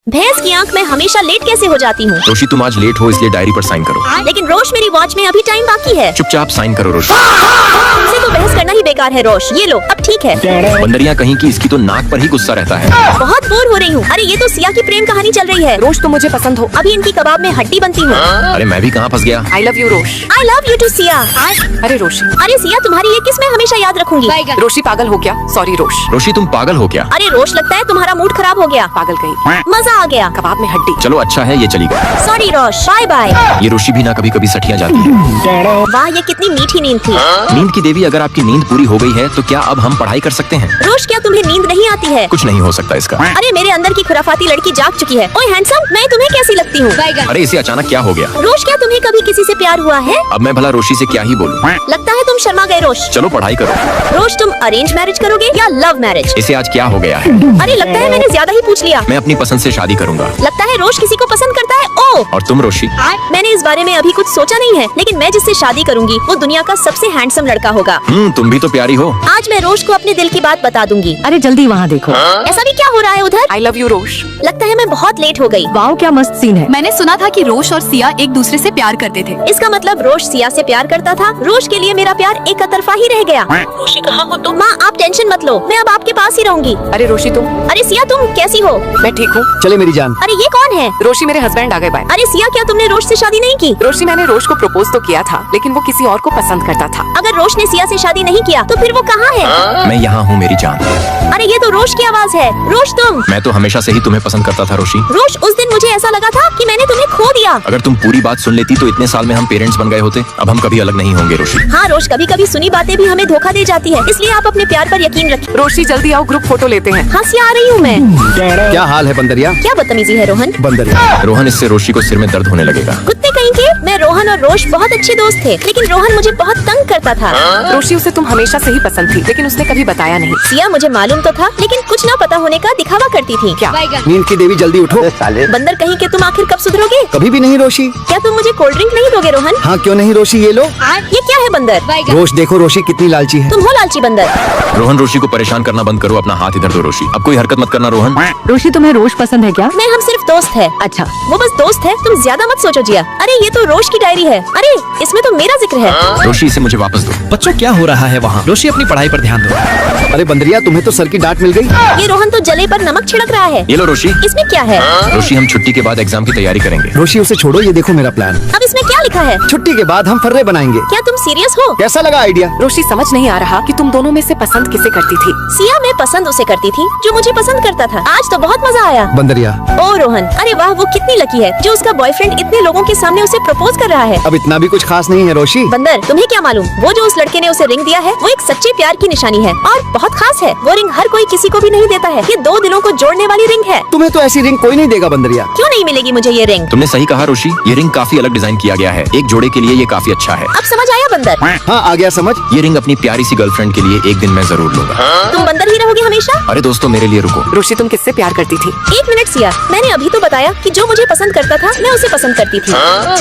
भैंस की आंख में हमेशा लेट कैसे हो जाती हूँ? रोशी तुम आज लेट हो इसलिए डायरी पर साइन करो। लेकिन रोश मेरी वॉच में अभी टाइम बाकी है। चुपचाप साइन करो रोशी। तुमसे तो बहस करना ही बेकार है रोश। ये लो अब ठीक है। बंदरिया कहीं की, इसकी तो नाक पर ही गुस्सा रहता है। बहुत बोर हो रही हूँ। अरे ये तो सिया की प्रेम कहानी चल रही है। रोश तुम मुझे पसंद हो। अभी इनकी कबाब में हड्डी बनती हूँ। अरे मैं भी कहाँ फंस गया। I love you Rosh. I love you too Siya. अरे रोशी। अरे सिया तुम्हारी ये किस मैं हमेशा याद रखूंगी। रोशी पागल हो क्या? सॉरी रोश। रोशी तुम पागल हो क्या? अरे रोश लगता है तुम्हारा मूड खराब हो गया। पागल कहीं। मजा आ गया। कबाब में हड्डी। चलो अच्छा है ये चली गई। सॉरी रोश, बाय बाय। ये रोशी भी ना कभी कभी सठिया जाती है। वाह ये कितनी मीठी नींद थी। नींद की देवी, अगर आपकी नींद पूरी हो गई है तो क्या अब हम पढ़ाई कर सकते हैं? रोश क्या तुम्हें नींद नहीं आती है? कुछ नहीं हो सकता इसका। अरे मेरे अंदर की खुराफाती लड़की जाग चुकी है। ओए हैंडसम, मैं तुम्हें कैसी लगती हूँ? अरे इसे अचानक क्या हो गया? रोश क्या तुम्हें कभी किसी से प्यार हुआ है? अब मैं भला रोशी से क्या ही बोलूं? लगता है तुम शर्मा गए रोश। चलो पढ़ाई करो। रोश तुम अरेंज मैरिज करोगे या लव मैरिज? इसे आज क्या हो गया है? अरे लगता है मैंने ज्यादा ही पूछ लिया। मैं अपनी पसंद से शादी करूंगा। लगता है रोश किसी को पसंद करता है। ओ और तुम रोशी? मैंने इस बारे में अभी कुछ सोचा नहीं है, लेकिन मैं जिससे शादी करूंगी वो दुनिया का सबसे हैंडसम लड़का होगा। तुम भी तो प्यारी हो। आज मैं रोश को अपने दिल की बात बता दूंगी। अरे जल्दी वहाँ देखो। ऐसा भी क्या हो रहा है उधर? आई लव यू रोश। लगता है मैं बहुत लेट हो गई। वाओ क्या मस्त सीन है। मैंने सुना था कि रोश और सिया एक दूसरे से प्यार करते थे। इसका मतलब रोश सिया से प्यार करता था। रोश के लिए मेरा प्यार एक तरफा ही रह गया। रोशी कहाँ हो तुम? माँ आप टेंशन मत लो, मैं अब आपके पास ही रहूंगी। अरे रोशी तुम? अरे सिया तुम कैसी हो? मैं ठीक हूँ। चले मेरी जान। अरे ये कौन है? रोशी मेरे हस्बैंड आ गए बाय। अरे सिया क्या तुमने रोश से शादी नहीं की? रोशी मैंने रोश को प्रपोज तो किया था, लेकिन वो किसी और को पसंद करता था। अगर रोश ने सिया से शादी नहीं किया तो फिर वो कहाँ है? मैं यहाँ हूँ मेरी जान। अरे ये तो रोश की आवाज है। रोश तुम? मैं तो हमेशा से ही तुम्हें पसंद करता था रोशी। रोश उस दिन मुझे ऐसा लगा था कि मैंने तुम्हें खो दिया। अगर तुम पूरी बात सुन लेती तो इतने साल में हम पेरेंट्स बन गए होते। अब हम कभी अलग नहीं होंगे रोशी। हाँ रोश, कभी कभी सुनी बातें भी हमें धोखा दे जाती है, इसलिए आप अपने प्यार पर यकीन रखें। रोशी जल्दी आओ, ग्रुप फोटो लेते हैं। हाँ सिया आ रही हूँ मैं। क्या हाल है बंदरिया? क्या बदतमीजी है रोहन। बंदरिया रोहन, इससे रोशी को सिर में दर्द होने लगेगा। कुत्ते कहीं के। मैं रोहन और रोश बहुत अच्छे दोस्त थे, लेकिन रोहन मुझे बहुत तंग करता था। रोशी उसे तुम हमेशा से ही पसंद थी, लेकिन उसने कभी बताया नहीं। सिया मुझे मालूम तो था, लेकिन कुछ न पता होने का दिखावा करती थी। क्या? नींद की देवी जल्दी उठो। साले बंदर कहीं के, तुम आखिर कब सुधरोगे? कभी भी नहीं रोशी। क्या तुम मुझे कोल्ड ड्रिंक नहीं दोगे रोहन? हाँ क्यों नहीं रोशी, ये लो। ये क्या है बंदर? रोश देखो रोशी कितनी लालची है। तुम हो लालची बंदर। रोहन रोशी को परेशान करना बंद करो, अपना हाथ इधर दो रोशी। अब कोई हरकत मत करना रोहन। रोशी तुम्हें रोश पसंद है क्या? नहीं हम सिर्फ दोस्त है। अच्छा वो बस दोस्त है, तुम ज्यादा मत सोचो जिया। अरे ये तो रोश की डायरी है। अरे इसमें तो मेरा जिक्र है। रोशी इसे मुझे वापस दो। बच्चों क्या हो रहा है वहाँ? रोशी अपनी पढ़ाई पर ध्यान दो। अरे बंदरिया तुम्हें तो सर की डांट मिल गई। ये रोहन तो जले पर नमक छिड़क रहा है। ये लो रोशी। इसमें क्या है? रोशी हम छुट्टी के बाद एग्जाम की तैयारी करेंगे। रोशी उसे छोड़ो, ये देखो मेरा प्लान। अब इसमें क्या लिखा है? छुट्टी के बाद हम फर्रे बनाएंगे। क्या तुम सीरियस हो? कैसा लगा आइडिया? रोशी समझ नहीं आ रहा कि तुम दोनों में से पसंद किसे करती थी। सिया मैं पसंद उसे करती थी जो मुझे पसंद करता था। आज तो बहुत मजा आया। बंदरिया ओ रोहन, अरे वाह वो कितनी लकी है जो उसका बॉयफ्रेंड इतने लोगों के सामने उसे प्रपोज कर रहा है। अब इतना भी कुछ खास नहीं है रोशी। बंदर तुम्हें क्या मालूम, वो जो उस लड़के ने उसे रिंग दिया है वो एक सच्चे प्यार की निशानी है और बहुत खास है। वो रिंग हर कोई किसी को भी नहीं देता है। ये दो दिलों को जोड़ने वाली रिंग है। तुम्हें तो ऐसी रिंग कोई नहीं देगा बंदरिया। क्यों नहीं मिलेगी मुझे ये रिंग? तुमने सही कहा रोशी, ये रिंग काफी अलग डिजाइन किया गया है। एक जोड़े के लिए ये काफी अच्छा है। अब समझ आया बंदर? हाँ आ गया समझ। ये रिंग अपनी प्यारी सी गर्लफ्रेंड के लिए एक दिन मैं जरूर लूंगा। तुम बंदर ही रहोगे हमेशा? अरे दोस्तों मेरे लिए रुको। रोशी तुम किससे प्यार करती थी? एक मिनट सिया, मैंने अभी तो बताया कि जो मुझे पसंद करता था मैं उसे पसंद करती थी।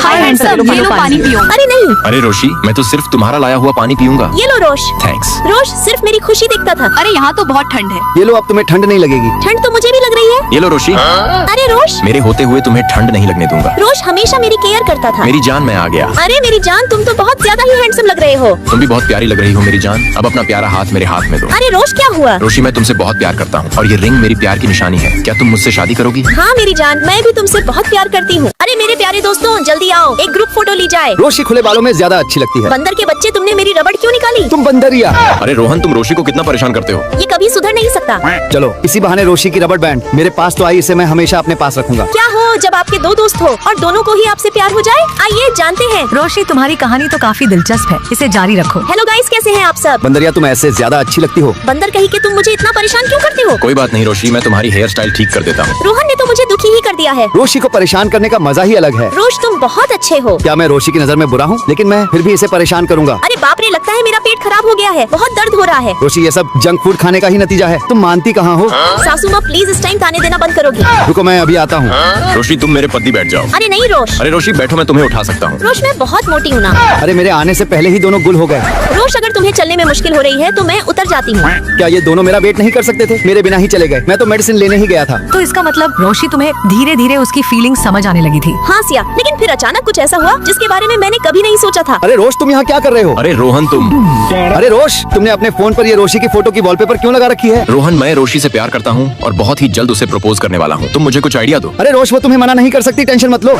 हाय हैंडसम, ये लो पानी पियो। अरे नहीं। अरे रोशी, मैं तो सिर्फ तुम्हारा लाया हुआ पानी पीऊंगा। ये लो रोश। थैंक्स। रोश सिर्फ मेरी खुशी देखता था। अरे यहाँ तो बहुत ठंड है। ये लो, अब तुम्हें ठंड नहीं लगेगी। ठंड तो मुझे भी लग रही है। ये लो रोशी। अरे रोश, मेरे होते हुए तुम्हें ठंड नहीं लगने दूंगा। रोश हमेशा मेरी केयर करता था। मेरी जान मैं आ गया। अरे मेरी जान, तुम तो बहुत ज्यादा ही हैंडसम लग रहे हो। तुम भी बहुत प्यारी लग रही हो मेरी जान। अब अपना प्यारा हाथ मेरे हाथ में दो। अरे रोश क्या हुआ? रोशी मैं तुमसे बहुत प्यार करता हूँ और ये रिंग मेरी प्यार की निशानी है। क्या तुम मुझसे शादी करोगी? हाँ मेरी जान, मैं भी तुमसे बहुत प्यार करती हूँ। अरे मेरे प्यारे दोस्तों जल्दी आओ, एक ग्रुप फोटो ली जाए। रोशी खुले बालों में ज्यादा अच्छी लगती है। बंदर के बच्चे, तुमने मेरी रबड़ क्यों निकाली? तुम बंदरिया। अरे रोहन, तुम रोशी को कितना परेशान करते हो। ये कभी सुधर नहीं सकता। चलो इसी बहाने रोशी की रबड़ बैंड मेरे पास तो आई, इसे मैं हमेशा अपने पास रखूंगा। क्या हो जब आपके दो दोस्त हो और दोनों को ही आपसे प्यार हो जाए? आइए जानते हैं। रोशी तुम्हारी कहानी तो काफी दिलचस्प है, इसे जारी रखो। हेलो गाइस, कैसे हैं आप सब? बंदरिया तुम ऐसे ज्यादा अच्छी लगती हो। बंदर कहीं के, तुम मुझे इतना परेशान क्यों करते हो? कोई बात नहीं रोशी, मैं तुम्हारी हेयर स्टाइल ठीक कर देता हूँ। रोहन ने तो मुझे दुखी ही कर दिया है। रोशी को परेशान करने का मजा ही अलग है। रोश तुम बहुत अच्छे हो। क्या मैं रोशी की नजर में बुरा हूँ? लेकिन मैं फिर भी इसे परेशान करूंगा। अरे बाप रे, लगता है मेरा पेट खराब हो गया है, बहुत दर्द हो रहा है। रोशी ये सब जंक फूड खाने का ही नतीजा है। तुम मानती कहाँ हो? सासू माँ प्लीज इस टाइम ताने देना बंद करोगी? रुको मैं अभी आता हूँ। रोशी तुम मेरे पद्दी बैठ जाओ। अरे नहीं रोश। अरे रोशी बैठो, मैं तुम्हें उठा सकता हूँ। रोश मैं बहुत मोटी हूँ ना। अरे मेरे आने से पहले ही दोनों गुल हो गए। रोश अगर तुम्हें चलने में मुश्किल हो रही है तो मैं उतर जाती हूँ। क्या ये दोनों मेरा वेट नहीं कर सकते थे? मेरे बिना ही चले गए। मैं तो मेडिसिन लेने ही गया था। तो इसका मतलब रोशी तुम्हें मुझे धीरे धीरे उसकी फीलिंग समझ आने लगी थी। हाँ सिया, लेकिन फिर अचानक कुछ ऐसा हुआ जिसके बारे में मैंने कभी नहीं सोचा था। अरे रोश, तुम यहाँ क्या कर रहे हो? अरे रोहन तुम। अरे रोश, तुमने अपने फोन पर ये रोशी की फोटो की वॉलपेपर क्यों लगा रखी है? रोहन, मैं रोशी से प्यार करता हूँ और बहुत ही जल्द उसे प्रपोज करने वाला हूँ। तुम मुझे कुछ आइडिया दो। अरे रोश, वो तुम्हें मना नहीं कर सकती, टेंशन मत लो।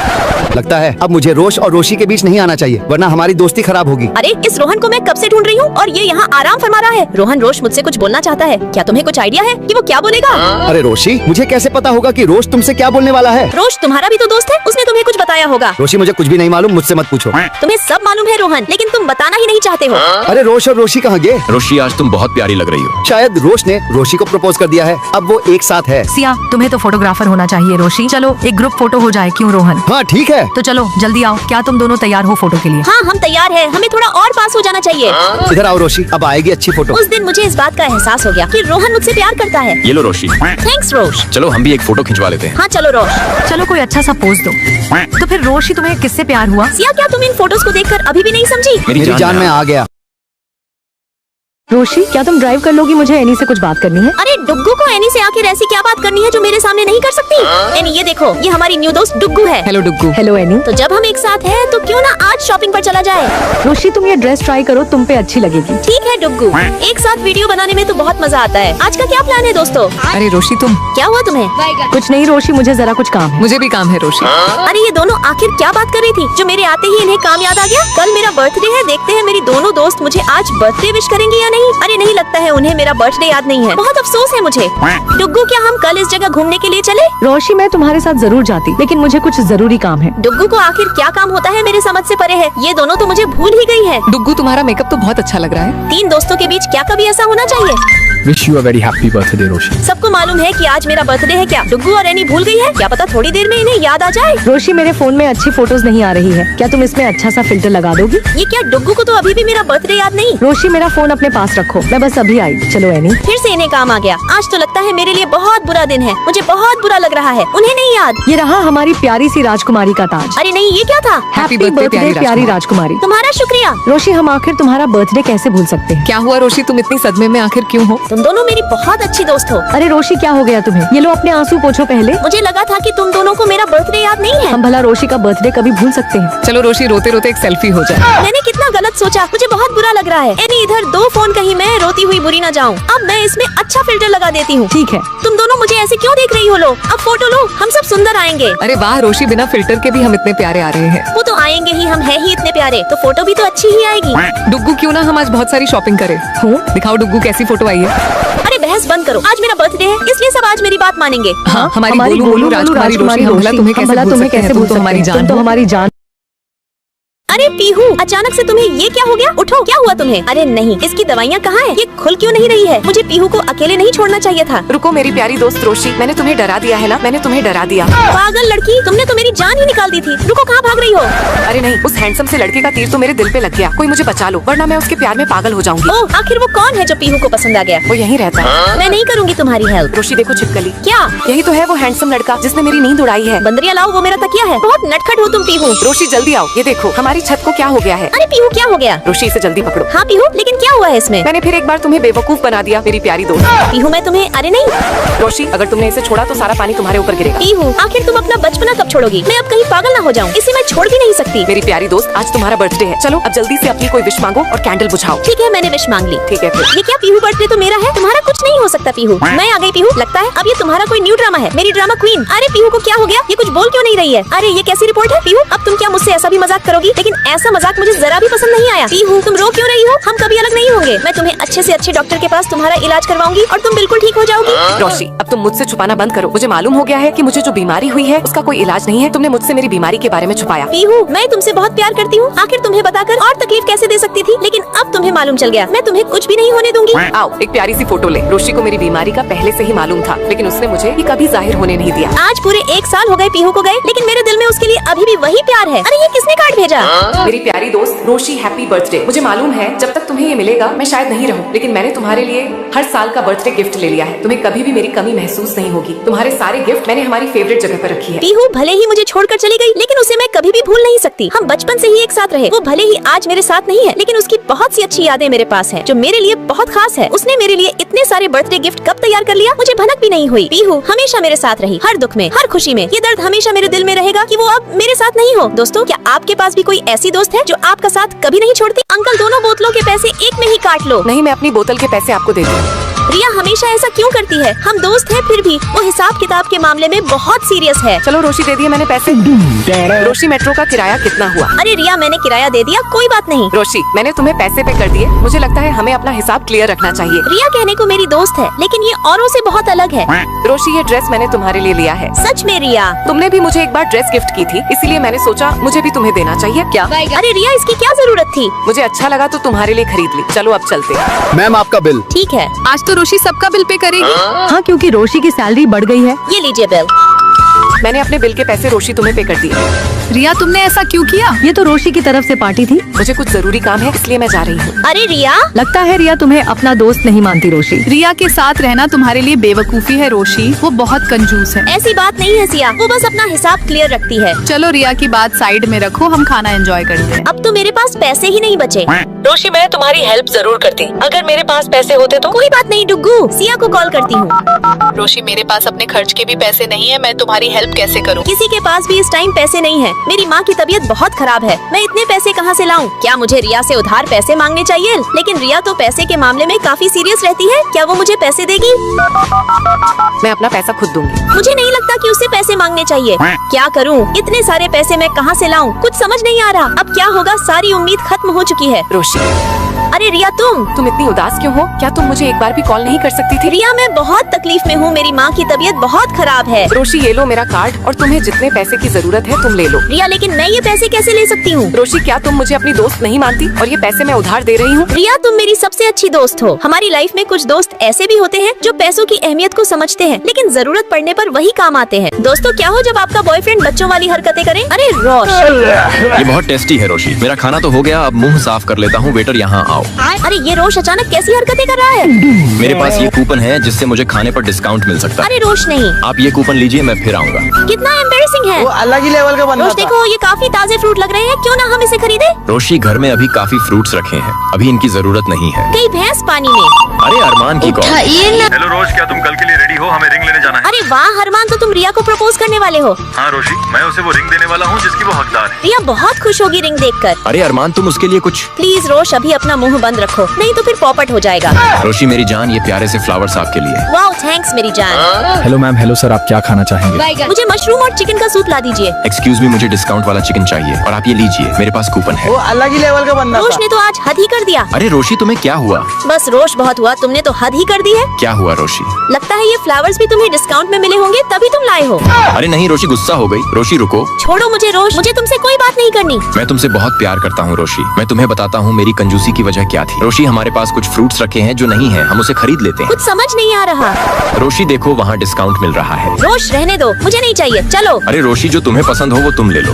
लगता है अब मुझे रोश और रोशी के बीच नहीं आना चाहिए, वरना हमारी दोस्ती खराब होगी। अरे इस रोहन को मैं कब से ढूंढ रही हूँ और ये यहाँ आराम फरमा रहा है। रोहन, रोश मुझसे कुछ बोलना चाहता है। क्या तुम्हें कुछ आइडिया है कि वो क्या बोलेगा? अरे रोशी, मुझे कैसे पता होगा कि रोश तुमसे क्या बोलने वाला है? रोश तुम्हारा भी तो दोस्त है, उसने तुम्हें कुछ बताया होगा। रोशी, मुझे कुछ भी नहीं मालूम, मुझसे मत पूछो। तुम्हें सब मालूम है रोहन, लेकिन तुम बताना ही नहीं चाहते हो। अरे रोश और रोशी कहाँ गए? रोशी, आज तुम बहुत प्यारी लग रही हो। शायद रोश ने रोशी को प्रपोज कर दिया है, अब वो एक साथ है। सिया, तुम्हें तो फोटोग्राफर होना चाहिए। रोशी, चलो एक ग्रुप फोटो हो जाए, क्यों रोहन? हाँ ठीक है। तो चलो जल्दी आओ। क्या तुम दोनों तैयार हो फोटो के लिए? हाँ हम तैयार है, हमें थोड़ा और पास हो जाना चाहिए। इधर आओ रोशी, अब आएगी अच्छी फोटो। उस दिन मुझे इस बात का एहसास हो गया कि रोहन मुझसे प्यार करता है। ये लो रोशी। थैंक्स रोश। चलो हम भी एक फोटो खिंचवा लेते हैं। हाँ चलो रोश। चलो कोई अच्छा सा पोज दो। तो फिर रोशी, तुम्हें किससे प्यार हुआ? सिया, क्या तुम इन फोटोज को देखकर अभी भी नहीं समझी? मेरी जान में आ गया। रोशी, क्या तुम ड्राइव कर लोगी? मुझे एनी से कुछ बात करनी है। अरे डुग्गू को एनी से आखिर ऐसी क्या बात करनी है जो मेरे सामने नहीं कर सकती? एनी, ये देखो, ये हमारी न्यू दोस्त डुग्गू है। हेलो डुग्गू। Hello Annie. तो जब हम एक साथ हैं तो क्यों ना आज शॉपिंग पर चला जाए? रोशी, तुम ये ड्रेस ट्राई करो, तुम पे अच्छी लगेगी। ठीक है डुग्गू, एक साथ वीडियो बनाने में तो बहुत मजा आता है। आज का क्या प्लान है दोस्तों? अरे रोशी, तुम। क्या हुआ तुम्हें? कुछ नहीं रोशी, मुझे जरा कुछ काम है। मुझे भी काम है रोशी। अरे ये दोनों आखिर क्या बात कर रही थी जो मेरे आते ही इन्हें काम याद आ गया? कल मेरा बर्थडे है, देखते हैं मेरी दोनों दोस्त मुझे आज बर्थडे विश करेंगे या नहीं। अरे नहीं, लगता है उन्हें मेरा बर्थडे याद नहीं है। बहुत अफसोस है मुझे। डुग्गू, क्या हम कल इस जगह घूमने के लिए चले? रोशी, मैं तुम्हारे साथ जरूर जाती, लेकिन मुझे कुछ जरूरी काम है। डुग्गू को आखिर क्या काम होता है मेरे समझ से परे है। ये दोनों तो मुझे भूल ही गई है। डुग्गू, तुम्हारा मेकअप तो बहुत अच्छा लग रहा है। तीन दोस्तों के बीच क्या कभी ऐसा होना चाहिए? Wish you a very happy birthday Roshi. सबको मालूम है कि आज मेरा बर्थडे है। क्या डुग्गू और एनी भूल गई है? क्या पता थोड़ी देर में इन्हें याद आ जाए। रोशी, मेरे फोन में अच्छी फोटोज नहीं आ रही है, क्या तुम इसमें अच्छा सा फिल्टर लगा दोगी? ये क्या, डुग्गू को तो अभी भी मेरा बर्थडे याद नहीं? रोशी, मेरा फोन अपने पास रखो, मैं बस अभी आई। चलो एनी। फिर से इन्हें काम आ गया। आज तो लगता है मेरे लिए बहुत बुरा दिन है। मुझे बहुत बुरा लग रहा है। उन्हें नहीं याद। ये रहा हमारी प्यारी सी राजकुमारी का ताज। अरे नहीं, ये क्या था? हैप्पी birthday, बर्थडे प्यारी राजकुमारी। तुम्हारा शुक्रिया। रोशी, हम आखिर तुम्हारा बर्थडे कैसे भूल सकते हैं? क्या हुआ रोशी, तुम इतनी सदमे में आखिर क्यों हो? तुम दोनों मेरी बहुत अच्छी दोस्त हो। अरे रोशी, क्या हो गया तुम्हें? ये लो अपने आंसू पोंछो पहले। मुझे लगा था कि तुम दोनों को मेरा बर्थडे याद नहीं है। हम भला रोशी का बर्थडे कभी भूल सकते हैं? चलो रोशी, रोते रोते एक सेल्फी हो जाए। मैंने कितना गलत सोचा, मुझे बहुत बुरा लग रहा है। एनी, इधर दो फोन, कहीं मैं रोती हुई बुरी न जाऊं। अब मैं इसमें अच्छा फिल्टर लगा देती हूँ। ठीक है। तुम दोनों मुझे ऐसे क्यों देख रही हो? लो अब फोटो लो, हम सब सुंदर आएंगे। अरे वाह रोशी, बिना फिल्टर के भी हम इतने प्यारे आ रहे हैं। वो तो आएंगे ही, हम है ही इतने प्यारे, तो फोटो भी तो अच्छी ही आएगी। डुग्गू, क्यों ना हम आज बहुत सारी शॉपिंग करें? दिखाओ डुग्गू, कैसी फोटो आई है। अरे बहस बंद करो, आज मेरा बर्थडे है, इसलिए सब आज मेरी बात मानेंगे। हाँ, हमारी गोलू राजकुमारी रोशी, हम भला तुम्हें कैसे भूल सकते हैं? तुम तो हमारी जान तुम तो हो। हमारी जान। अरे पीहू, अचानक से तुम्हें ये क्या हो गया? उठो, क्या हुआ तुम्हें? अरे नहीं, इसकी दवाइयाँ कहाँ है? ये खुल क्यों नहीं रही है? मुझे पीहू को अकेले नहीं छोड़ना चाहिए था। रुको मेरी प्यारी दोस्त रोशी, मैंने तुम्हें डरा दिया है ना, मैंने तुम्हें डरा दिया। पागल लड़की, तुमने तो मेरी जान ही निकाल दी थी। रुको, कहाँ भाग रही हो? अरे नहीं, उस हैंडसम से लड़के का तीर तो मेरे दिल पे लग गया। कोई मुझे बचा लो, वरना मैं उसके प्यार में पागल हो जाऊंगी। ओह, आखिर वो कौन है जो पीहू को पसंद आ गया? वो यहीं रहता है। मैं नहीं करूँगी तुम्हारी हेल्प। रोशी देखो छिपकली, क्या? यही तो है वो हैंडसम लड़का जिसने मेरी नींद उड़ाई है। बंदरिया लाओ, वो मेरा तकिया है। बहुत नटखट हो तुम पीहू। रोशी जल्दी आओ, ये देखो हमारी छत को क्या हो गया है। अरे पीहू, क्या हो गया? रोशी इसे जल्दी पकड़ो। हाँ पीहू, लेकिन क्या हुआ है इसमें? मैंने फिर एक बार तुम्हें बेवकूफ बना दिया मेरी प्यारी दोस्त। पीहू, मैं तुम्हें, अरे नहीं रोशी, अगर तुमने इसे छोड़ा तो सारा पानी तुम्हारे ऊपर गिरेगा। पीहू, आखिर तुम अपना बचपना कब छोड़ोगी? मैं अब कहीं पागल ना हो जाऊँ, इसे मैं छोड़ भी नहीं सकती। मेरी प्यारी दोस्त, आज तुम्हारा बर्थडे है, चलो अब जल्दी से अपनी कोई विश मांगो और कैंडल बुझाओ। ठीक है, मैंने विश मांग ली। ठीक है फिर। ये क्या पीहू, बर्थडे तो मेरा है, तुम्हारा कुछ नहीं हो सकता पीहू। मैं आ गई पीहू, लगता है अब ये तुम्हारा कोई न्यू ड्रामा है, मेरी ड्रामा क्वीन। अरे पीहू को क्या हो गया? ये कुछ बोल क्यों नहीं रही है? अरे ये कैसी रिपोर्ट है पीहू? अब तुम क्या मुझसे ऐसा भी मजाक करोगी? लेकिन ऐसा मजाक मुझे जरा भी पसंद नहीं आया। पीहू, तुम रो क्यों रही हो? हम कभी अलग नहीं होंगे। मैं तुम्हें अच्छे से अच्छे डॉक्टर के पास तुम्हारा इलाज करवाऊंगी और तुम बिल्कुल ठीक हो जाओगी। रोशी, अब तुम मुझसे छुपाना बंद करो। मुझे मालूम हो गया है कि मुझे जो बीमारी हुई है उसका कोई इलाज नहीं है। तुमने मुझसे मेरी बीमारी के बारे में छुपाया। पीहू, मैं तुमसे बहुत प्यार करती हूँ, आखिर तुम्हें बताकर और तकलीफ कैसे दे सकती थी? लेकिन अब तुम्हें मालूम चल गया, मैं तुम्हें कुछ भी नहीं होने दूंगी। आओ एक प्यारी सी फोटो ले। रोशी को मेरी बीमारी का पहले से ही मालूम था, लेकिन उसने मुझे ये कभी जाहिर होने नहीं दिया। आज पूरे 1 साल हो गए पीहू को गए, लेकिन मेरे दिल में उसके लिए अभी भी वही प्यार है। अरे ये किसने कार्ड भेजा? मेरी प्यारी दोस्त रोशी, हैप्पी बर्थडे। मुझे मालूम है जब तक तुम्हें ये मिलेगा मैं शायद नहीं रहूं, लेकिन मैंने तुम्हारे लिए हर साल का बर्थडे गिफ्ट ले लिया है। तुम्हें कभी भी मेरी कमी महसूस नहीं होगी। तुम्हारे सारे गिफ्ट मैंने हमारी फेवरेट जगह पर रखी है। पीहू भले ही मुझे छोड़कर चली गई, लेकिन उसे मैं कभी भी भूल नहीं सकती। हम बचपन से ही एक साथ रहे। वो भले ही आज मेरे साथ नहीं है, लेकिन उसकी बहुत सी अच्छी यादें मेरे पास है जो मेरे लिए बहुत खास है। उसने मेरे लिए इतने सारे बर्थडे गिफ्ट कब तैयार कर लिया मुझे भनक भी नहीं हुई। पीहू हमेशा मेरे साथ रही, हर दुख में, हर खुशी में। ये दर्द हमेशा मेरे दिल में रहेगा कि वो अब मेरे साथ नहीं हो। दोस्तों, क्या आपके पास भी कोई ऐसी दोस्त है जो आपका साथ कभी नहीं छोड़ती? अंकल, दोनों बोतलों के पैसे एक में ही काट लो। नहीं, मैं अपनी बोतल के पैसे आपको दे दूँ। रिया हमेशा ऐसा क्यों करती है? हम दोस्त हैं फिर भी वो हिसाब किताब के मामले में बहुत सीरियस है। चलो रोशी, दे दिए मैंने पैसे। रोशी, मेट्रो का किराया कितना हुआ? अरे रिया, मैंने किराया दे दिया, कोई बात नहीं। रोशी, मैंने तुम्हें पैसे पे कर दिए। मुझे लगता है हमें अपना हिसाब क्लियर रखना चाहिए। रिया कहने को मेरी दोस्त है, लेकिन ये औरों से बहुत अलग है। रोशी, ये ड्रेस मैंने तुम्हारे लिए लिया है। सच में रिया? तुमने भी मुझे एक बार ड्रेस गिफ्ट की थी, इसीलिए मैंने सोचा मुझे भी तुम्हें देना चाहिए। क्या? अरे रिया, इसकी क्या जरूरत थी? मुझे अच्छा लगा तो तुम्हारे लिए खरीद ली। चलो अब चलते हैं। मैम आपका बिल। ठीक है, आज तो रोशी सबका बिल पे करेगी। हाँ, क्योंकि रोशी की सैलरी बढ़ गई है। ये लीजिए बिल। मैंने अपने बिल के पैसे रोशी तुम्हें पे कर दिए। रिया, तुमने ऐसा क्यों किया? ये तो रोशी की तरफ से पार्टी थी। मुझे कुछ जरूरी काम है, इसलिए मैं जा रही हूँ। अरे रिया, लगता है रिया तुम्हें अपना दोस्त नहीं मानती रोशी। रिया के साथ रहना तुम्हारे लिए बेवकूफी है रोशी। वो बहुत कंजूस है। ऐसी बात नहीं है सिया, वो बस अपना हिसाब क्लियर रखती है। चलो रिया की बात साइड में रखो, हम खाना एंजॉय करते हैं। अब तो मेरे पास पैसे ही नहीं बचे। रोशी, मैं तुम्हारी हेल्प जरूर करती अगर मेरे पास पैसे होते तो। कोई बात नहीं डुग्गू, सिया को कॉल करती हूँ। रोशी, मेरे पास अपने खर्च के भी पैसे नहीं है, मैं तुम्हारी हेल्प कैसे करूं? किसी के पास भी इस टाइम पैसे नहीं है। मेरी माँ की तबीयत बहुत खराब है, मैं इतने पैसे कहाँ से लाऊं? क्या मुझे रिया से उधार पैसे मांगने चाहिए? लेकिन रिया तो पैसे के मामले में काफी सीरियस रहती है। क्या वो मुझे पैसे देगी? मैं अपना पैसा खुद दूंगी। मुझे नहीं लगता कि उसे पैसे मांगने चाहिए। क्या करूं? इतने सारे पैसे मैं कहां से लाऊं? कुछ समझ नहीं आ रहा। अब क्या होगा? सारी उम्मीद खत्म हो चुकी है। रोशी, अरे रिया, तुम इतनी उदास क्यों हो? क्या तुम मुझे एक बार भी कॉल नहीं कर सकती थी? रिया, मैं बहुत तकलीफ में हूँ। मेरी माँ की तबीयत बहुत खराब है। रोशी, ये लो मेरा कार्ड और तुम्हें जितने पैसे की जरूरत है तुम ले लो। रिया, लेकिन मैं ये पैसे कैसे ले सकती हूँ? रोशी, क्या तुम मुझे अपनी दोस्त नहीं मानती? और ये पैसे मैं उधार दे रही हूँ। रिया, तुम मेरी सबसे अच्छी दोस्त हो। हमारी लाइफ में कुछ दोस्त ऐसे भी होते हैं जो पैसों की अहमियत को समझते हैं, लेकिन जरूरत पड़ने पर वही काम आते हैं। दोस्तों, क्या हो जब आपका बॉयफ्रेंड बच्चों वाली हरकतें करे? अरे रोश, ये बहुत टेस्टी है रोशी। मेरा खाना तो हो गया, अब मुंह साफ कर लेता हूँ। वेटर यहाँ आओ। अरे ये रोश अचानक कैसी हरकतें कर रहा है? मेरे पास ये कूपन है जिससे मुझे खाने पर डिस्काउंट मिल सकता है। अरे रोश नहीं, आप ये कूपन लीजिए, मैं फिर आऊँगा। कितना एम्बैरेसिंग है। अलग ही लेवल का रोश देखो, ये काफी ताजे फ्रूट लग रहे हैं, क्यों ना हम इसे खरीदे? रोशी, घर में अभी काफी फ्रूट्स रखे हैं, अभी इनकी जरूरत नहीं है। कई भैंस पानी में। अरे अरमान की कॉल। हेलो रोज, क्या तुम कल के लिए रेडी हो? हमें रिंग लेने जाना है। अरे वाह अरमान, तो तुम रिया को प्रपोज करने वाले हो। हाँ रोशी, मैं उसे वो रिंग देने वाला हूँ जिसकी वो हकदार है। रिया बहुत खुश होगी रिंग देखकर। अरे अरमान, तुम उसके लिए कुछ। प्लीज रोश, अभी अपना मुंह बंद रखो, नहीं तो फिर पॉपट हो जाएगा। रोशी मेरी जान, ये प्यारे से फ्लावर्स आपके लिए। वाओ, थैंक्स मेरी जान। Hello ma'am. हेलो सर, आप क्या खाना चाहेंगे? मुझे मशरूम और चिकन का सूप ला दीजिए। एक्सक्यूज मी, मुझे डिस्काउंट वाला चिकन चाहिए और आप ये लीजिए, मेरे पास कूपन है। अलग ही लेवल का बंदा रोश ने तो आज हद ही कर दिया। अरे रोशी, तुम्हें क्या हुआ? बस रोश, बहुत हुआ, तुमने तो हद ही कर दी है। क्या हुआ रोशी? लगता है ये फ्लावर्स भी तुम्हें डिस्काउंट में मिले होंगे, तभी तुम लाए हो। अरे नहीं रोशी, गुस्सा हो गई। रोशी रुको। छोड़ो मुझे रोश, मुझे तुमसे कोई बात नहीं करनी। मैं तुमसे बहुत प्यार करता हूँ रोशी। मैं तुम्हें बताता हूँ मेरी कंजूसी की वजह क्या थी। रोशी, हमारे पास कुछ फ्रूट्स रखे हैं जो नहीं है, हम उसे खरीद लेते हैं। कुछ समझ नहीं आ रहा। रोशी देखो, वहाँ डिस्काउंट मिल रहा है। रोश रहने दो, मुझे नहीं चाहिए, चलो। अरे रोशी, जो तुम्हें पसंद हो वो तुम ले लो।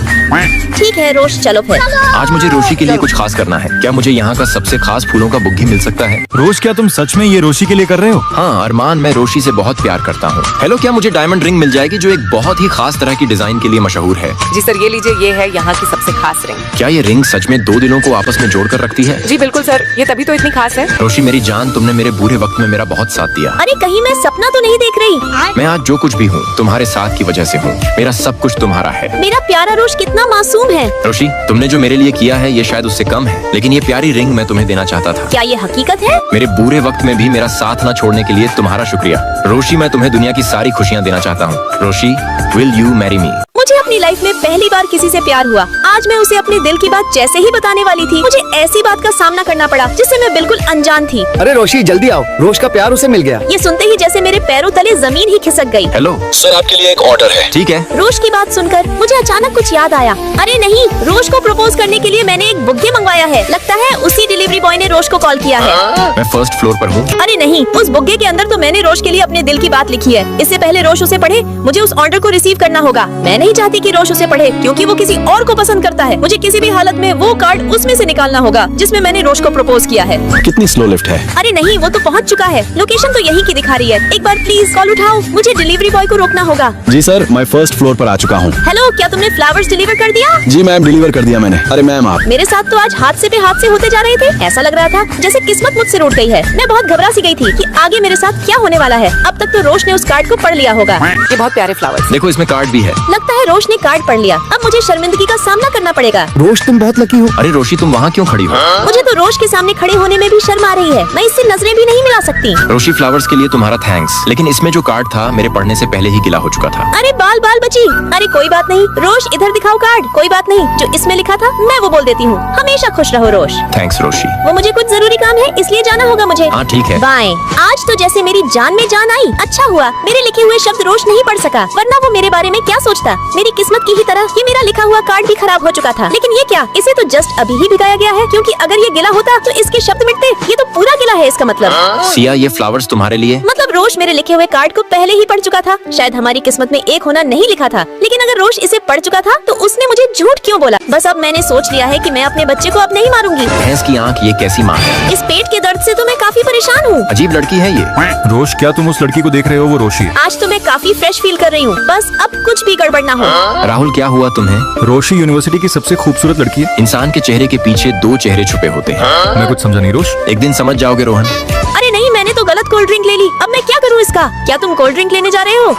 ठीक है रोश, चलो फिर। आज मुझे रोशी के लिए कुछ खास करना है। क्या मुझे यहाँ का सबसे खास फूलों का बुग्गी मिल सकता है? रोज, क्या तुम सच में ये रोशी के लिए कर रहे हो? हाँ अरमान, मैं रोशी से बहुत प्यार करता हूँ। हेलो, क्या मुझे डायमंड रिंग मिल जाएगी जो एक बहुत ही खास तरह की डिजाइन के लिए मशहूर है? जी सर, ये लीजिए, ये है यहाँ की सबसे खास रिंग। क्या ये रिंग सच में दो दिलों को आपस में जोड़कर रखती है? जी बिल्कुल सर, ये तभी तो इतनी खास है। रोशी मेरी जान, तुमने मेरे बुरे वक्त में मेरा बहुत साथ दिया। अरे कहीं मैं सपना तो नहीं देख रही? मैं आज जो कुछ भी हूँ तुम्हारे साथ की वजह से हूँ। मेरा सब कुछ तुम्हारा है। मेरा प्यारा रोश कितना मासूम है। रोशी, तुमने जो मेरे लिए किया है ये शायद उससे कम है, लेकिन ये प्यारी रिंग मैं तुम्हें देना चाहता था। क्या ये हकीकत है? मेरे बुरे वक्त में भी मेरा साथ न छोड़ने के लिए तुम्हारा शुक्रिया। रोशी, मैं तुम्हें दुनिया की सारी खुशियाँ देना चाहता हूँ। रोशी, विल यू मैरी मी? मुझे अपनी लाइफ में पहली बार किसी से प्यार हुआ। आज मैं उसे अपने दिल की बात जैसे ही बताने वाली थी, मुझे ऐसी बात का सामना करना पड़ा जिससे मैं बिल्कुल अनजान थी। अरे रोशी, जल्दी आओ, रोश का प्यार उसे मिल गया। ये सुनते ही जैसे मेरे पैरों तले जमीन ही खिसक गई। हेलो सर, आपके लिए एक ऑर्डर है। ठीक है। रोश की बात सुनकर मुझे अचानक कुछ याद आया। अरे नहीं, रोश को प्रपोज करने के लिए मैंने एक बुग्गे मंगवाया है। लगता है उसी डिलीवरी बॉय ने रोश को कॉल किया है। मैं फर्स्ट फ्लोर पर हूँ। अरे नहीं, उस बुग्गे के अंदर तो मैंने रोश के लिए अपने दिल की बात लिखी है। इससे पहले रोश उसे पढ़े, मुझे उस ऑर्डर को रिसीव करना होगा। मैं नहीं चाहती चाहती कि रोश उसे पढ़े क्योंकि वो किसी और को पसंद करता है। मुझे किसी भी हालत में वो कार्ड उसमें से निकालना होगा जिसमें मैंने रोश को प्रपोज किया है। कितनी स्लो लिफ्ट है? अरे नहीं, वो तो पहुंच चुका है। लोकेशन तो यहीं की दिखा रही है। एक बार प्लीज कॉल उठाओ, मुझे डिलीवरी बॉय को रोकना होगा। जी सर, मैं फर्स्ट फ्लोर पर आ चुका हूँ। हेलो, क्या तुमने फ्लावर्स डिलीवर कर दिया? जी मैम, डिलीवर कर दिया मैंने। अरे मैम आप मेरे साथ तो आज हादसे पे हादसे होते जा रहे थे। ऐसा लग रहा था जैसे किस्मत मुझसे रूठ गई है। मैं बहुत घबरा सी गई थी कि आगे मेरे साथ क्या होने वाला है। अब तक तो रोश ने उस कार्ड को पढ़ लिया होगा। ये बहुत प्यारे फ्लावर्स। देखो इसमें कार्ड भी है। लगता है रोश ने कार्ड पढ़ लिया। अब मुझे शर्मिंदगी का सामना करना पड़ेगा। रोश तुम बहुत लकी हो। अरे रोशी, तुम वहाँ क्यों खड़ी हो? मुझे तो रोश के सामने खड़े होने में भी शर्म आ रही है। मैं इससे नजरें भी नहीं मिला सकती। रोशी, फ्लावर्स के लिए तुम्हारा थैंक्स, लेकिन इसमें जो कार्ड था मेरे पढ़ने से पहले ही गिला हो चुका था। अरे बाल बाल बची। अरे कोई बात नहीं रोश, इधर दिखाओ कार्ड। कोई बात नहीं, जो इसमें लिखा था मैं वो बोल देती हूँ। हमेशा खुश रहो रोश। थैंक्स रोशी। वो मुझे कुछ जरूरी काम है इसलिए जाना होगा मुझे। हाँ ठीक है। बाय। आज तो जैसे मेरी जान में जान आई। अच्छा हुआ मेरे लिखे हुए शब्द रोश नहीं पढ़ सका, वरना वो मेरे बारे में क्या सोचता। मेरी किस्मत की ही तरह ये मेरा लिखा हुआ कार्ड भी खराब हो चुका था। लेकिन ये क्या, इसे तो जस्ट अभी ही भिगाया गया है, क्योंकि अगर ये गिला होता तो इसके शब्द मिटते। ये तो पूरा गिला है इसका मतलब। सिया, ये फ्लावर्स तुम्हारे लिए। मतलब रोश मेरे लिखे हुए कार्ड को पहले ही पढ़ चुका था। शायद हमारी किस्मत में एक होना नहीं लिखा था, लेकिन अगर रोश इसे पढ़ चुका था तो उसने मुझे झूठ क्यों बोला? बस अब मैंने सोच लिया है कि मैं अपने बच्चे को अब नहीं मारूंगी। भैंस की आंख, ये कैसी माँ है? इस पेट के दर्द से तो मैं काफी परेशान हूँ। अजीब लड़की है ये। रोश, क्या तुम उस लड़की को देख रहे हो? वो रोशी है। आज तो मैं काफी फ्रेश फील कर रही हूँ। बस अब कुछ भी गड़बड़ ना हो। राहुल, क्या हुआ तुम्हें? रोशी यूनिवर्सिटी की सबसे खूबसूरत लड़की है। इंसान के चेहरे के पीछे दो चेहरे छुपे होते हैं। मैं कुछ समझा नहीं रोश। एक दिन समझ जाओगे रोहन। अरे नहीं, मैंने तो गलत कोल्ड ड्रिंक ले ली। अब मैं क्या करूँ इसका? क्या तुम कोल्ड ड्रिंक लेने जा रहे हो?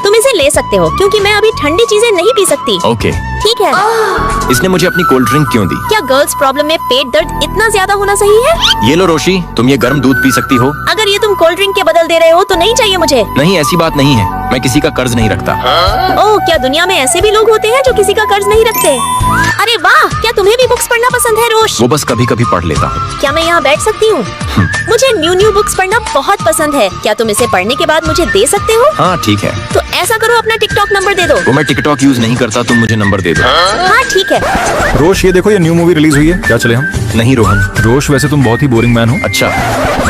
तुम इसे ले सकते हो क्योंकि मैं अभी ठंडी चीजें नहीं पी सकती। ओके। ठीक है। इसने मुझे अपनी कोल्ड ड्रिंक क्यों दी? क्या गर्ल्स प्रॉब्लम में पेट दर्द इतना ज्यादा होना सही है? ये लो रोशी, तुम ये गर्म दूध पी सकती हो। अगर ये तुम कोल्ड ड्रिंक के बदल दे रहे हो तो नहीं चाहिए मुझे। नहीं, ऐसी बात नहीं है। मैं किसी का कर्ज नहीं रखता। ओह, क्या दुनिया में ऐसे भी लोग होते हैं जो किसी का कर्ज नहीं रखते? अरे वाह, क्या तुम्हें भी बुक्स पढ़ना पसंद है रोश? वो बस कभी कभी पढ़ लेता हूँ। क्या मैं यहाँ बैठ सकती हूँ? मुझे न्यू बुक्स पढ़ना बहुत पसंद है। क्या तुम इसे पढ़ने के बाद मुझे दे सकते हो? हाँ ठीक है। तो ऐसा करो, अपना टिकटॉक नंबर दे दो। वो मैं टिकटॉक यूज नहीं करता, तुम मुझे नंबर दे दो। हाँ ठीक है। रोश, ये देखो, ये न्यू मूवी रिलीज हुई है, क्या चले हम? नहीं रोहन। रोश, वैसे तुम बहुत ही बोरिंग मैन हो। अच्छा,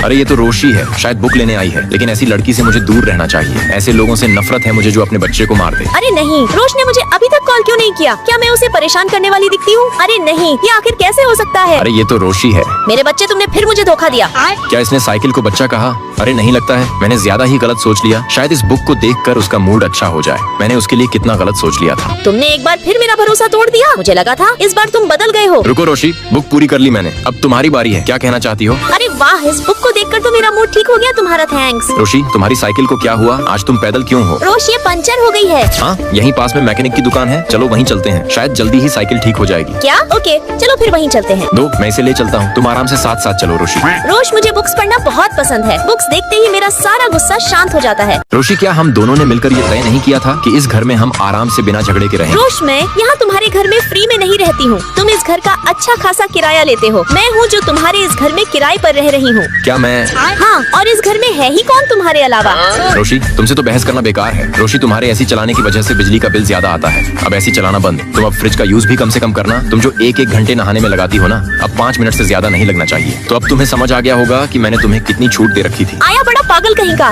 अरे ये तो रोशी है, शायद बुक लेने आई है। लेकिन ऐसी लड़की से मुझे दूर रहना चाहिए। ऐसे लोगों से नफरत है मुझे जो अपने बच्चे को मार दे। अरे नहीं, रोश ने मुझे अभी तक कॉल क्यों नहीं किया? क्या मैं उसे परेशान करने वाली दिखती हूँ? अरे नहीं, ये आखिर कैसे हो सकता है? अरे ये तो रोशी है। मेरे बच्चे, तुमने फिर मुझे धोखा दिया। क्या इसने साइकिल को बच्चा कहा? अरे नहीं, लगता है मैंने ज्यादा ही गलत सोच लिया। शायद इस बुक को देखकर उसका मूड अच्छा हो जाए। मैंने उसके लिए कितना गलत सोच लिया था। तुमने एक बार फिर मेरा भरोसा तोड़ दिया। मुझे लगा था इस बार तुम बदल गए हो। रुको रोशी, बुक पूरी कर ली मैंने। अब तुम्हारी बारी है, क्या कहना चाहती हो? अरे वाह, इस बुक को देखकर तो मेरा मूड ठीक हो गया। तुम्हारा थैंक्स। रोशी, तुम्हारी साइकिल को क्या हुआ? आज तुम पैदल क्यों हो? रोश, ये पंचर हो गई है। हाँ, यहीं पास में मैकेनिक की दुकान है, चलो वहीं चलते हैं। शायद जल्दी ही साइकिल ठीक हो जाएगी। क्या? ओके, चलो फिर वहीं चलते हैं। दो, मैं इसे ले चलता हूँ, तुम आराम से साथ साथ चलो रोशी। रोश, मुझे बुक्स पढ़ना बहुत पसंद है। बुक्स देखते ही मेरा सारा गुस्सा शांत हो जाता है। रोशी, क्या हम दोनों ने मिलकर ये तय नहीं किया था कि इस घर में हम आराम से बिना झगड़े के रहें? रोश, मैं यहाँ तुम्हारे घर में फ्री में नहीं रहती हूँ। तुम इस घर का अच्छा खासा किराया लेते हो। मैं हूँ जो तुम्हारे इस घर में किराए पर रह रही हूँ। क्या मैं? हाँ, और इस घर में है ही कौन तुम्हारे अलावा? रोशी, तुमसे तो बहस करना बेकार है। रोशी, तुम्हारे ऐसी चलाने की वजह से बिजली का बिल ज्यादा आता है। अब ऐसी चलाना बंद। तुम अब फ्रिज का यूज भी कम से कम करना। तुम जो एक घंटे नहाने में लगाती हो ना, अब 5 मिनट से ज्यादा नहीं लगना चाहिए। तो अब तुम्हें समझ आ गया होगा कि मैंने तुम्हें कितनी छूट दे रखी थी। आया बड़ा पागल कहीं का।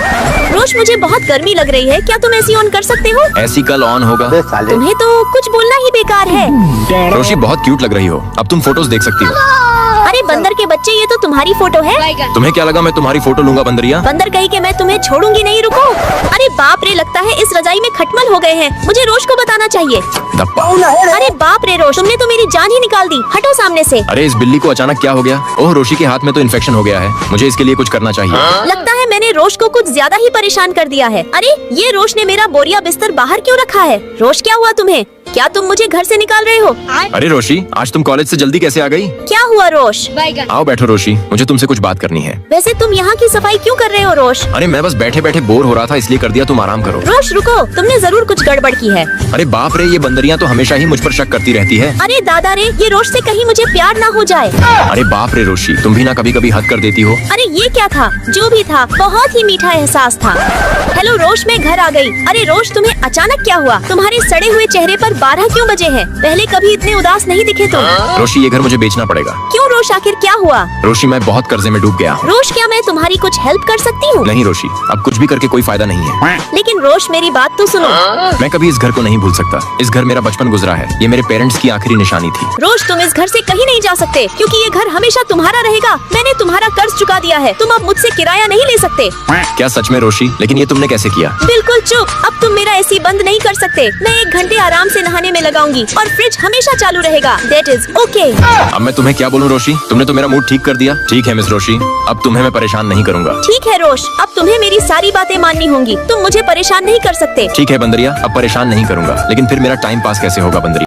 रोश, मुझे बहुत गर्मी लग रही है। क्या तुम ऐसी ऑन कर सकते हो? ऐसी कल ऑन होगा। तुम्हें तो कुछ बोलना ही बेकार है। रोशी, बहुत क्यूट लग रही हो। अब तुम फोटोज देख सकती हो। अरे बंदर के बच्चे, ये तो तुम्हारी फोटो है। तुम्हें क्या लगा मैं तुम्हारी फोटो लूंगा बंदरिया? बंदर कही के मैं तुम्हें छोड़ूंगी नहीं। रुको। अरे बाप रे, लगता है इस रजाई में खटमल हो गए हैं। मुझे रोश को बताना चाहिए। दप्पा। अरे बाप रे रोश, तुमने तो मेरी जान ही निकाल दी। हटो सामने से। अरे इस बिल्ली को अचानक क्या हो गया? ओह, रोशी के हाथ में तो इन्फेक्शन हो गया है। मुझे इसके लिए कुछ करना चाहिए। लगता है मैंने रोश को कुछ ज्यादा ही परेशान कर दिया है। अरे ये रोश ने मेरा बोरिया बिस्तर बाहर क्यों रखा है? रोश, क्या हुआ तुम्हें? क्या तुम मुझे घर से निकाल रहे हो? अरे रोशी, आज तुम कॉलेज से जल्दी कैसे आ गई? क्या हुआ रोश? आओ बैठो रोशी, मुझे तुमसे कुछ बात करनी है। वैसे तुम यहाँ की सफाई क्यों कर रहे हो रोश? अरे मैं बस बैठे बैठे बोर हो रहा था इसलिए कर दिया। तुम आराम करो। रोश रुको, तुमने जरूर कुछ गड़बड़ की है। अरे बाप रे, ये बंदरियां तो हमेशा ही मुझ पर शक करती रहती है। अरे दादा रे, ये रोश से कहीं मुझे प्यार ना हो जाए। अरे बाप रे रोशी, तुम भी ना कभी कभी हद कर देती हो। अरे ये क्या था? जो भी था, बहुत ही मीठा एहसास था। हेलो रोश, मैं घर आ गई। अरे रोश, तुम्हें अचानक क्या हुआ? तुम्हारे सड़े हुए चेहरे पर 12 क्यों बजे हैं? पहले कभी इतने उदास नहीं दिखे तुम। रोशी ये घर मुझे बेचना पड़ेगा। क्यों रोश, आखिर क्या हुआ? रोशी मैं बहुत कर्जे में डूब गया हूँ। रोश, क्या मैं तुम्हारी कुछ हेल्प कर सकती हूँ? नहीं रोशी, अब कुछ भी करके कोई फायदा नहीं है। लेकिन रोश, मेरी बात तो सुनो। मैं कभी इस घर को नहीं भूल सकता। इस घर मेरा बचपन गुजरा है। ये मेरे पेरेंट्स की आखिरी निशानी थी। रोश, तुम इस घर से कहीं नहीं जा सकते क्योंकि ये घर हमेशा तुम्हारा रहेगा। मैंने तुम्हारा कर्ज चुका दिया है। तुम अब मुझसे किराया नहीं ले सकते। क्या सच में रोशी? लेकिन ये तुमने कैसे किया? बिल्कुल चुप। अब तुम मेरा एसी बंद नहीं कर सकते। मैं 1 घंटे आराम से नहाने में लगाऊंगी और फ्रिज हमेशा चालू रहेगा। That is okay. अब मैं तुम्हें क्या बोलूं रोशी? तुमने तो मेरा मूड ठीक कर दिया। ठीक है मिस रोशी, अब तुम्हें मैं परेशान नहीं करूंगा। ठीक है रोश, अब तुम्हें मेरी सारी बातें माननी होंगी। तुम मुझे परेशान नहीं कर सकते। ठीक है बंदरिया, अब परेशान नहीं करूंगा। लेकिन फिर मेरा टाइम पास कैसे होगा बंदरिया?